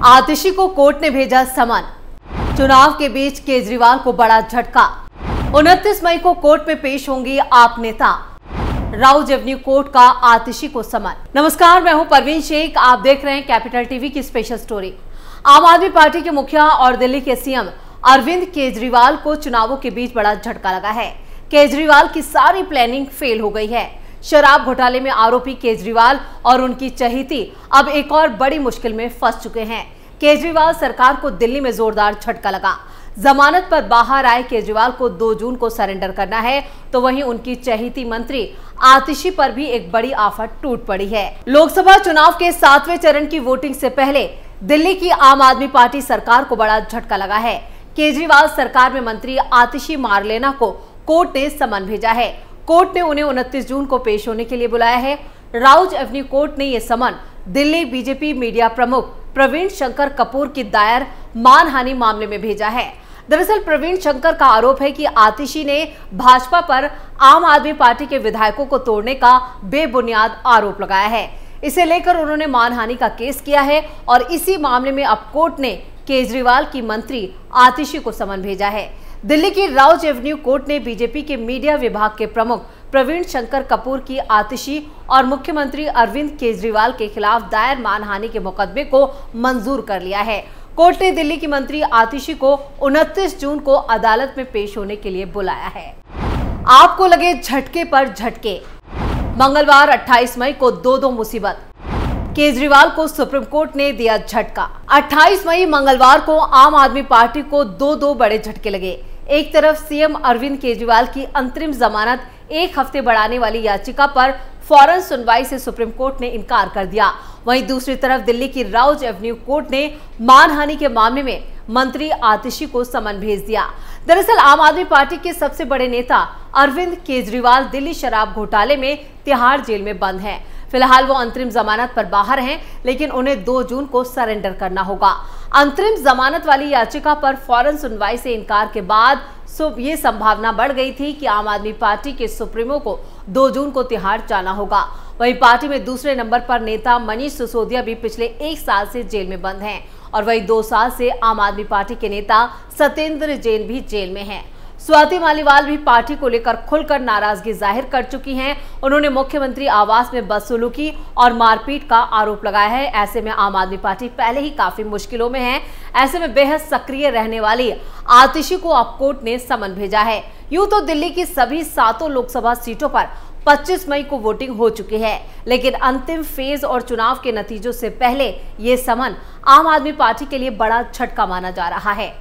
आतिशी को कोर्ट ने भेजा समन। चुनाव के बीच केजरीवाल को बड़ा झटका। 29 मई को कोर्ट में पेश होंगी आप नेता। राउज एवेन्यू कोर्ट का आतिशी को समन। नमस्कार, मैं हूं परवीन शेख। आप देख रहे हैं कैपिटल टीवी की स्पेशल स्टोरी। आम आदमी पार्टी के मुखिया और दिल्ली के सीएम अरविंद केजरीवाल को चुनावों के बीच बड़ा झटका लगा है। केजरीवाल की सारी प्लानिंग फेल हो गई है। शराब घोटाले में आरोपी केजरीवाल और उनकी चहेती अब एक और बड़ी मुश्किल में फंस चुके हैं। केजरीवाल सरकार को दिल्ली में जोरदार झटका लगा। जमानत पर बाहर आए केजरीवाल को 2 जून को सरेंडर करना है, तो वहीं उनकी चहेती मंत्री आतिशी पर भी एक बड़ी आफत टूट पड़ी है। लोकसभा चुनाव के 7वें चरण की वोटिंग से पहले दिल्ली की आम आदमी पार्टी सरकार को बड़ा झटका लगा है। केजरीवाल सरकार में मंत्री आतिशी मारलेना को कोर्ट ने समन भेजा है। कोर्ट ने उन्हें 29 जून को पेश होने के लिए बुलाया है। राउज एवेन्यू कोर्ट ने यह समन दिल्ली बीजेपी मीडिया प्रमुख प्रवीण शंकर कपूर की दायर मानहानि मामले में भेजा है। दरअसल प्रवीण शंकर का आरोप है कि आतिशी ने भाजपा पर आम आदमी पार्टी के विधायकों को तोड़ने का बेबुनियाद आरोप लगाया है। इसे लेकर उन्होंने मानहानि का केस किया है और इसी मामले में अब कोर्ट ने केजरीवाल की मंत्री आतिशी को समन भेजा है। दिल्ली की राउज एवेन्यू कोर्ट ने बीजेपी के मीडिया विभाग के प्रमुख प्रवीण शंकर कपूर की आतिशी और मुख्यमंत्री अरविंद केजरीवाल के खिलाफ दायर मानहानि के मुकदमे को मंजूर कर लिया है। कोर्ट ने दिल्ली की मंत्री आतिशी को 29 जून को अदालत में पेश होने के लिए बुलाया है। आपको लगे झटके पर झटके। मंगलवार 28 मई को 2 मुसीबत। केजरीवाल को सुप्रीम कोर्ट ने दिया झटका। 28 मई मंगलवार को आम आदमी पार्टी को 2 बड़े झटके लगे। एक तरफ सीएम अरविंद केजरीवाल की अंतरिम जमानत 1 हफ्ते बढ़ाने वाली याचिका पर फौरन सुनवाई से सुप्रीम कोर्ट ने इनकार कर दिया। वहीं दूसरी तरफ दिल्ली की राउज एवेन्यू कोर्ट ने मानहानि के मामले में मंत्री आतिशी को समन भेज दिया। दरअसल आम आदमी पार्टी के सबसे बड़े नेता अरविंद केजरीवाल दिल्ली शराब घोटाले में तिहाड़ जेल में बंद हैं। फिलहाल वो अंतरिम जमानत पर बाहर हैं, लेकिन उन्हें 2 जून को सरेंडर करना होगा। अंतरिम जमानत वाली याचिका पर फौरन सुनवाई से इनकार के बाद ये संभावना बढ़ गई थी कि आम आदमी पार्टी के सुप्रीमो को 2 जून को तिहाड़ जाना होगा। वहीं पार्टी में दूसरे नंबर पर नेता मनीष सिसोदिया भी पिछले 1 साल से जेल में बंद हैं और वहीं 2 साल से आम आदमी पार्टी के नेता सत्येंद्र जैन भी जेल में हैं। स्वाति मालीवाल भी पार्टी को लेकर खुलकर नाराजगी जाहिर कर चुकी हैं। उन्होंने मुख्यमंत्री आवास में बदसलूकी और मारपीट का आरोप लगाया है। ऐसे में आम आदमी पार्टी पहले ही काफी मुश्किलों में है। ऐसे में बेहद सक्रिय रहने वाली आतिशी को अब कोर्ट ने समन भेजा है। यूं तो दिल्ली की सभी 7 लोकसभा सीटों पर 25 मई को वोटिंग हो चुकी है, लेकिन अंतिम फेज और चुनाव के नतीजों से पहले ये समन आम आदमी पार्टी के लिए बड़ा झटका माना जा रहा है।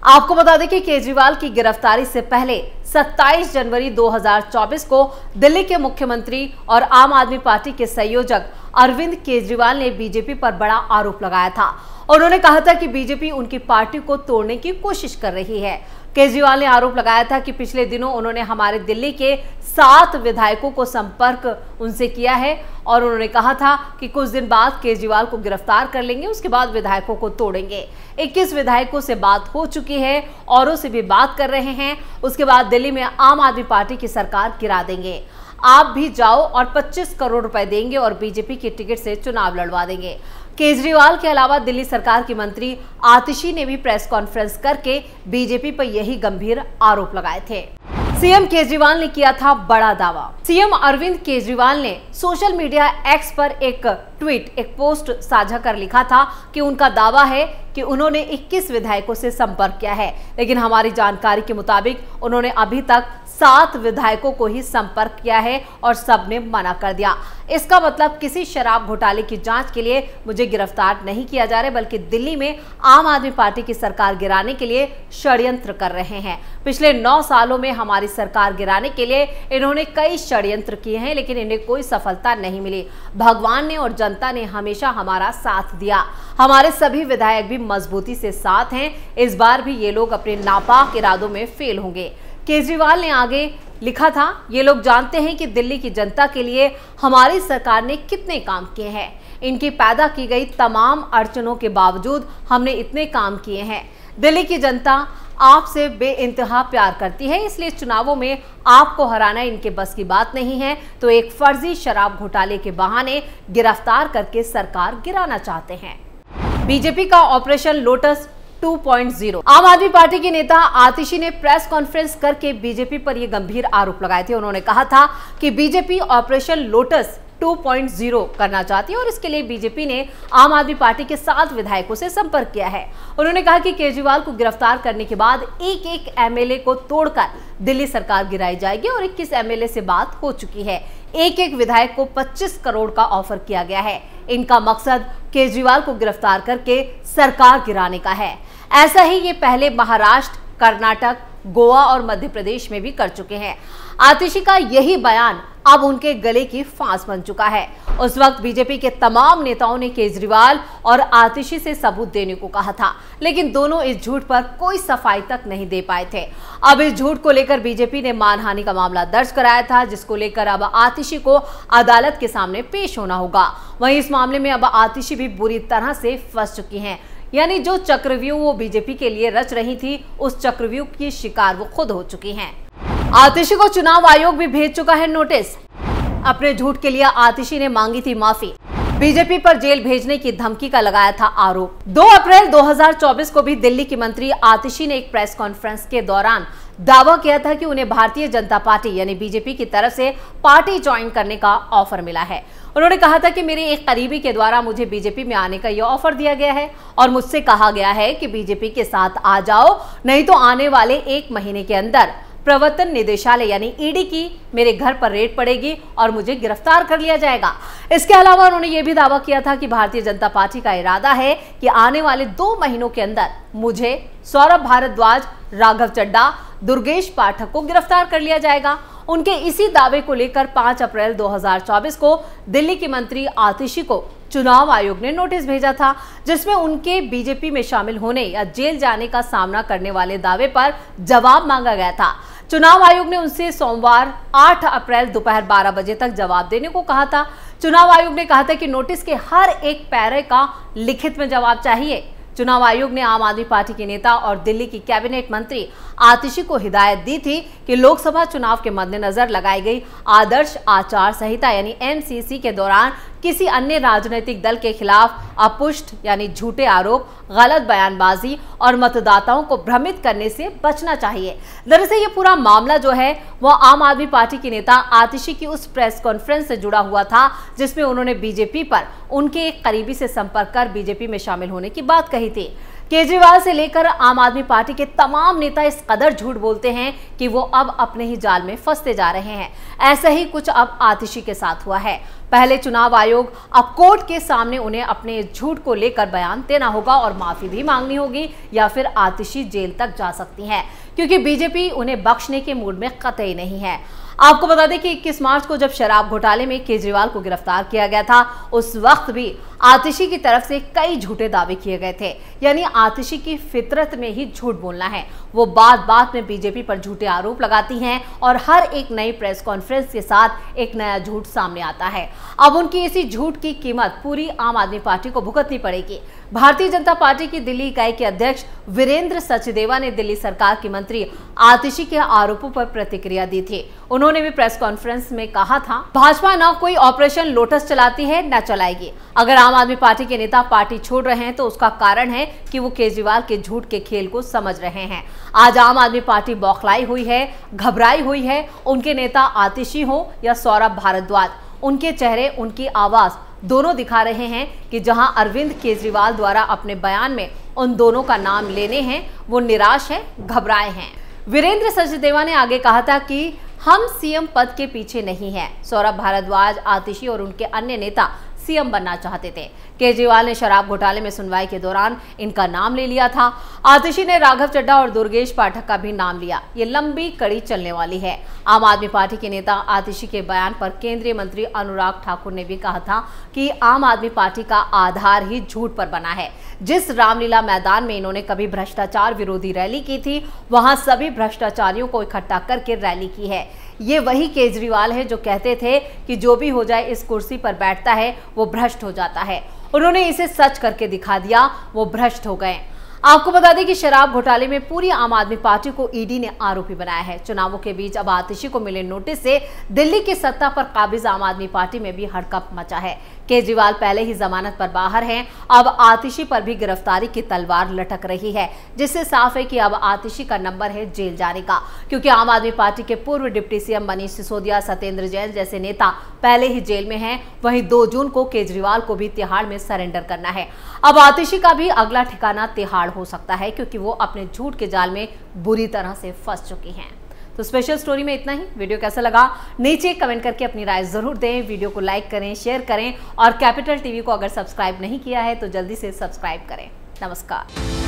आपको बता दें कि केजरीवाल की गिरफ्तारी से पहले 27 जनवरी 2024 को दिल्ली के मुख्यमंत्री और आम आदमी पार्टी के संयोजक अरविंद केजरीवाल ने बीजेपी पर बड़ा आरोप लगाया था। उन्होंने कहा था कि बीजेपी उनकी पार्टी को तोड़ने की कोशिश कर रही है। केजरीवाल ने आरोप लगाया था कि पिछले दिनों उन्होंने हमारे दिल्ली के 7 विधायकों को संपर्क उनसे किया है और उन्होंने कहा था कि कुछ दिन बाद केजरीवाल को गिरफ्तार कर लेंगे, उसके बाद विधायकों को तोड़ेंगे। 21 विधायकों से बात हो चुकी है, औरों से भी बात कर रहे हैं। उसके बाद दिल्ली में आम आदमी पार्टी की सरकार गिरा देंगे। आप भी जाओ और 25 करोड़ रुपए देंगे और बीजेपी के टिकट से चुनाव लड़वा देंगे। केजरीवाल के अलावा दिल्ली सरकार की मंत्री आतिशी ने भी प्रेस कॉन्फ्रेंस करके बीजेपी पर यही गंभीर आरोप लगाए थे। सीएम केजरीवाल ने किया था बड़ा दावा। सीएम अरविंद केजरीवाल ने सोशल मीडिया एक्स पर एक पोस्ट साझा कर लिखा था कि उनका दावा है कि उन्होंने 21 विधायकों से संपर्क किया है, लेकिन हमारी जानकारी के मुताबिक उन्होंने अभी तक 7 विधायकों को ही संपर्क किया है और सबने मना कर दिया। इसका मतलब किसी शराब घोटाले की जांच के लिए मुझे गिरफ्तार नहीं किया जा रहा, बल्कि दिल्ली में आम आदमी पार्टी की सरकार गिराने के लिए षड्यंत्र कर रहे हैं। पिछले 9 सालों में हमारी सरकार गिराने के लिए इन्होंने कई षड्यंत्र किए हैं, लेकिन इन्हें कोई सफलता नहीं मिली। भगवान ने और जनता ने हमेशा हमारा साथ दिया। हमारे सभी विधायक भी मजबूती से साथ हैं। इस बार भी ये लोग अपने नापाक इरादों में फेल होंगे। केजरीवाल ने आगे लिखा था, ये लोग जानते हैं कि दिल्ली की जनता के लिए हमारी सरकार ने कितने काम किए हैं। इनकी पैदा की गई तमाम अड़चनों के बावजूद हमने इतने काम किए हैं। दिल्ली की जनता आपसे बेइंतहा प्यार करती है, इसलिए चुनावों में आपको हराना इनके बस की बात नहीं है, तो एक फर्जी शराब घोटाले के बहाने गिरफ्तार करके सरकार गिराना चाहते हैं। बीजेपी का ऑपरेशन लोटस 2.0। आम आदमी पार्टी के नेता आतिशी ने प्रेस कॉन्फ्रेंस करके बीजेपी पर यह गंभीर आरोप लगाए थे। उन्होंने कहा था कि बीजेपी ऑपरेशन लोटस 2.0 करना चाहती है और इसके लिए बीजेपी ने आम आदमी पार्टी के 7 विधायकों से संपर्क किया है। उन्होंने कहा कि केजरीवाल को गिरफ्तार करने के बाद एक एक एमएलए को तोड़कर दिल्ली सरकार गिराई जाएगी और 21 एमएलए से बात हो चुकी है। एक एक विधायक को 25 करोड़ का ऑफर किया गया है। इनका मकसद केजरीवाल को गिरफ्तार करके सरकार गिराने का है। ऐसा ही ये पहले महाराष्ट्र, कर्नाटक, गोवा और मध्य प्रदेश में भी कर चुके हैं। आतिशी का यही बयान अब उनके गले की फांस बन चुका है। उस वक्त बीजेपी के तमाम नेताओं ने केजरीवाल और आतिशी से सबूत देने को कहा था, लेकिन दोनों इस झूठ पर कोई सफाई तक नहीं दे पाए थे। अब इस झूठ को लेकर बीजेपी ने मानहानि का मामला दर्ज कराया था, जिसको लेकर अब आतिशी को अदालत के सामने पेश होना होगा। वहीं इस मामले में अब आतिशी भी बुरी तरह से फंस चुकी हैं। यानी जो चक्रव्यूह वो बीजेपी के लिए रच रही थी, उस चक्रव्यूह की शिकार वो खुद हो चुकी हैं। आतिशी को चुनाव आयोग भी भेज चुका है नोटिस। अपने झूठ के लिए आतिशी ने मांगी थी माफी। बीजेपी पर जेल भेजने की धमकी का लगाया था आरोप। 2 अप्रैल 2024 को भी दिल्ली की मंत्री आतिशी ने एक प्रेस कॉन्फ्रेंस के दौरान दावा किया था कि उन्हें भारतीय जनता पार्टी यानी बीजेपी की तरफ से पार्टी ज्वाइन करने का ऑफर मिला है। उन्होंने कहा था कि मेरे एक करीबी के द्वारा मुझे बीजेपी में आने का यह ऑफर दिया गया है और मुझसे कहा गया है कि बीजेपी के साथ आ जाओ, नहीं तो आने वाले 1 महीने के अंदर प्रवर्तन निदेशालय यानी ईडी की मेरे घर पर रेड पड़ेगी और मुझे गिरफ्तार कर लिया जाएगा। इसके अलावा उन्होंने यह भी दावा किया था कि भारतीय जनता पार्टी का इरादा है कि आने वाले 2 महीनों के अंदर मुझे, सौरभ भारद्वाज, राघव चड्ढा, दुर्गेश पाठक को गिरफ्तार कर लिया जाएगा। उनके इसी दावे को लेकर 5 अप्रैल 2024 को दिल्ली की मंत्री आतिशी को चुनाव आयोग ने नोटिस भेजा था, जिसमें उनके बीजेपी में शामिल होने या जेल जाने का सामना करने वाले दावे पर जवाब मांगा गया था। चुनाव आयोग ने उनसे सोमवार 8 अप्रैल दोपहर 12 बजे तक जवाब देने को कहा था। चुनाव आयोग ने कहा था कि नोटिस के हर एक पैरे का लिखित में जवाब चाहिए। चुनाव आयोग ने आम आदमी पार्टी के नेता और दिल्ली की कैबिनेट मंत्री आतिशी को हिदायत दी थी कि लोकसभा चुनाव के मद्देनजर लगाई गई आदर्श आचार संहिता यानी एमसीसी के दौरान किसी अन्य राजनीतिक दल के खिलाफ अपुष्ट यानी झूठे आरोप, गलत बयानबाजी और मतदाताओं को भ्रमित करने से बचना चाहिए। दरअसल ये पूरा मामला जो है वो आम आदमी पार्टी के नेता आतिशी की उस प्रेस कॉन्फ्रेंस से जुड़ा हुआ था, जिसमें उन्होंने बीजेपी पर उनके एक करीबी से संपर्क कर बीजेपी में शामिल होने की बात कही थी। केजरीवाल से लेकर आम आदमी पार्टी के तमाम नेता इस कदर झूठ बोलते हैं कि वो अब अपने ही जाल में फंसते जा रहे हैं। ऐसा ही कुछ अब आतिशी के साथ हुआ है। पहले चुनाव आयोग, अब कोर्ट के सामने उन्हें अपने झूठ को लेकर बयान देना होगा और माफी भी मांगनी होगी, या फिर आतिशी जेल तक जा सकती हैं, क्योंकि बीजेपी उन्हें बख्शने के मूड में कतई नहीं है। आपको बता दें कि 21 मार्च को जब शराब घोटाले में केजरीवाल को गिरफ्तार किया गया था, उस वक्त भी आतिशी की तरफ से कई झूठे दावे किए गए थे। यानी आतिशी की फितरत में ही झूठ बोलना है। वो बात बात में बीजेपी पर झूठे आरोप लगाती हैं और हर एक नई प्रेस कॉन्फ्रेंस के साथ एक नया झूठ सामने आता है। अब उनकी इसी झूठ की कीमत पूरी आम आदमी पार्टी को भुगतनी पड़ेगी। भारतीय जनता पार्टी की दिल्ली इकाई के अध्यक्ष वीरेंद्र सचदेवा ने दिल्ली सरकार की मंत्री आतिशी के आरोपों पर प्रतिक्रिया दी थी। उन्होंने भी प्रेस कॉन्फ्रेंस में कहा था, भाजपा न कोई ऑपरेशन लोटस चलाती है न चलाएगी। अगर आम आदमी पार्टी के नेता पार्टी छोड़ रहे हैं तो उसका कारण है कि वो केजरीवाल के झूठ के खेल को समझ रहे हैं। आज आम आदमी पार्टी बौखलाई हुई है, घबराई हुई है। उनके नेता आतिशी हो या सौरभ भारद्वाज, उनके चेहरे, उनकी आवाज दोनों दिखा रहे हैं कि जहां अरविंद केजरीवाल द्वारा अपने बयान में उन दोनों का नाम लेने हैं, वो निराश हैं, घबराए हैं। वीरेंद्र सचदेवा ने आगे कहा था कि हम सीएम पद के पीछे नहीं हैं। सौरभ भारद्वाज, आतिशी और उनके अन्य नेता सीएम बनना चाहते थे। केजरीवाल ने शराब घोटाले में सुनवाई के दौरान इनका नाम ले लिया था। आतिशी ने राघव चड्ढा और दुर्गेश पाठक का भी नाम लिया। ये लंबी कड़ी चलने वाली है। आम आदमी पार्टी के नेता आतिशी के बयान पर केंद्रीय मंत्री अनुराग ठाकुर ने भी कहा था कि आम आदमी पार्टी का आधार ही झूठ पर बना है। जिस रामलीला मैदान में इन्होंने कभी भ्रष्टाचार विरोधी रैली की थी, वहां सभी भ्रष्टाचारियों को इकट्ठा करके रैली की है। ये वही केजरीवाल है जो कहते थे कि जो भी हो जाए इस कुर्सी पर बैठता है वो भ्रष्ट हो जाता है। उन्होंने इसे सच करके दिखा दिया, वो भ्रष्ट हो गए। आपको बता दें कि शराब घोटाले में पूरी आम आदमी पार्टी को ईडी ने आरोपी बनाया है। चुनावों के बीच अब आतिशी को मिले नोटिस से दिल्ली की सत्ता पर काबिज आम आदमी पार्टी में भी हड़कंप मचा है। केजरीवाल पहले ही जमानत पर बाहर हैं, अब आतिशी पर भी गिरफ्तारी की तलवार लटक रही है, जिससे साफ है कि अब आतिशी का नंबर है जेल जाने का, क्योंकि आम आदमी पार्टी के पूर्व डिप्टी सीएम मनीष सिसोदिया, सत्येंद्र जैन जैसे नेता पहले ही जेल में हैं। वहीं 2 जून को केजरीवाल को भी तिहाड़ में सरेंडर करना है। अब आतिशी का भी अगला ठिकाना तिहाड़ हो सकता है, क्योंकि वो अपने झूठ के जाल में बुरी तरह से फंस चुकी हैं। तो स्पेशल स्टोरी में इतना ही। वीडियो कैसा लगा नीचे कमेंट करके अपनी राय जरूर दें। वीडियो को लाइक करें, शेयर करें और कैपिटल टीवी को अगर सब्सक्राइब नहीं किया है तो जल्दी से सब्सक्राइब करें। नमस्कार।